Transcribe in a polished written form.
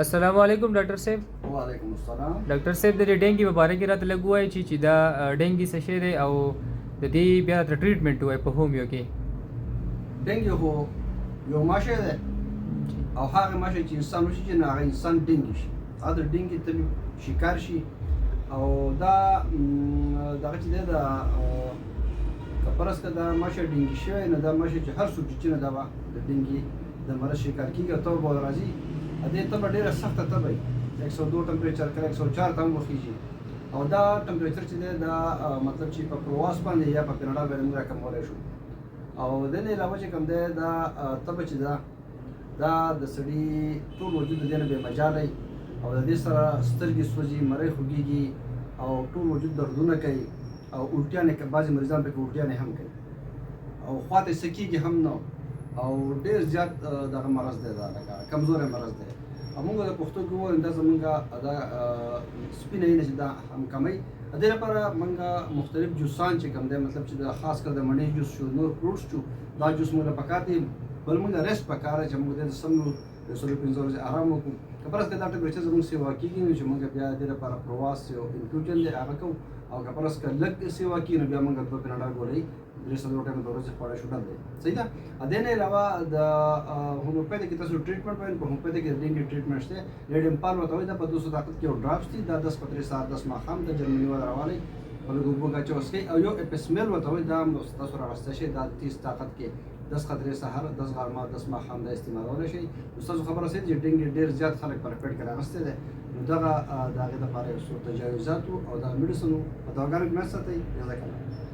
السلام علیکم ډاکټر صاحب. وعلیکم السلام. ډاکټر صاحب د ډنګي په باره کې راته لږ ووایي چې دا ډنګي څه شی دی او د دې بیا راته ټریټمنټ ووایي په هومیو کې. ډنګي خو یو ماشه ده او هغه ماشه چې انسان وشي چې هغه انسان ډنګي شي، هغه د ډنګي تل شکار شي. او دا دغه چې دی دا که فرض کړه دا ماشه ډنګي شوی نو دا ماشه چې هر څوک چې نه دا به د ډنګي د مرض شکار کېږي او تبه به راځي. دې تبه ډېره سخته تبه وي، 102 ټمپریچر کله 104 ته هم وخېږي. او دا ټمپریچر چې دی دا مطلب چې په پرواز باندې یا په کاناډا باندې موږ راکمولی شو. او د دې علاوه چې کوم دی دا تبه چې ده دا د سړي ټول وجود د دې نه بې مجالی او د دې سره سترګې سوځي، مرۍ خوږېږي او ټول وجود دردونه کوي او الټیانې بعضې مریضان پکې الټیانې هم کوي او خواته څه کېږي هم نه او ډېر زیات دغه مرض دی، دا لکه کمزوری مرض دی. او موږ د پښتو کې ووایو دا زموږ دا سپینه وینه چې دا هم کموي. د دې لپاره موږ مختلف جوسان چې کوم دی مطلب چې د خاص کر د مڼې جوس شو، نور فروټس شو، دا جوس موږ له پکار دی. بل موږ ریسټ پکار دی چې موږ د سم نو 15 ورځې آرام وکړو. که فرض کړه دا ټمپریچر زموږ سیوا کېږي نو چې موږ بیا د دې لپاره پرواز یو انفیوژن دی هغه کوو. او که فرض کړه لږ سیوا کېږي نو بیا موږ په کاناډا ګولۍ 3 ټایم د ورځې خواړه شو ډل دی. صحیح ده. دې نه علاوه د هومیوپیتھیک کې تاسو ټریټمنټ وایي. په هومیوپیتھیک کې د ډنګي ټریټمنټ شته. لیډمپال ورته وایي دا په 200 طاقت کې یو ډراپس دي، دا 10 په 3 سهار 10 ماښام د جرمني والا راوالی په لږ اوبو کې اچوس کوي. او یو اپسمیل ورته وایي دا تاسو راوستی شئ، دا 30 طاقت کې 10 خطرې سهار 10 غرمه 10 ماښام دا استعمالولی شئ. ستاسو خبره صحیح ده چې ډنګي ډېر زیات خلک په رپیټ کې راغستی دی. نو دغه د هغې دپاره یو څو تجاوزات او دغه میډیسن په دواګانو کې مه ساتئ. جزاک الله.